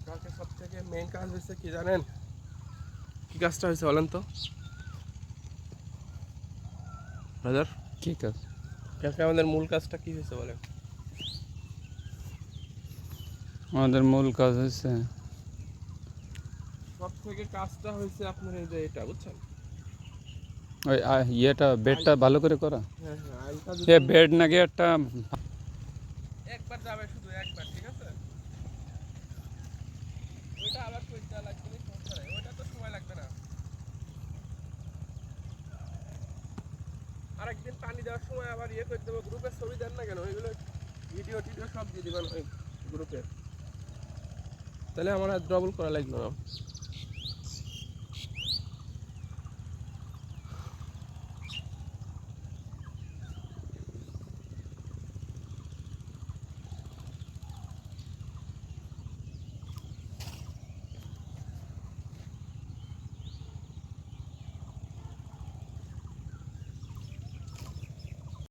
কালকে সব থেকে মেইন কাজ হয়েছে কি জানেন? কি কাজটা হয়েছে বলেন তো ব্রাদার? কি কাজ? কালকে আমাদের মূল কাজটা কি হয়েছে বলেন? আমাদের মূল কাজ হচ্ছে সব থেকে কাজটা হয়েছে আপনার এই যে এটা বুঝছেন? ওই ইয়েটা বেডটা ভালো করে করা। হ্যাঁ হ্যাঁ, আইলটা এ যদি বেড নাকি একটা একবার যাবে, শুধু একবার, ঠিক আছে? ওইটা আবার কইতে লাগবে না, সমস্যা নাই, ওইটা তো সময় লাগবে না। আর একদিন পানি দেওয়ার সময় আবার ইয়ে করে দেবো, গ্রুপের ছবি দেন না কেন? ওইগুলো ভিডিও টিডিও সব দিয়ে দিবেন ওই গ্রুপে, তাহলে আমার আর ডবল করা লাগলো না।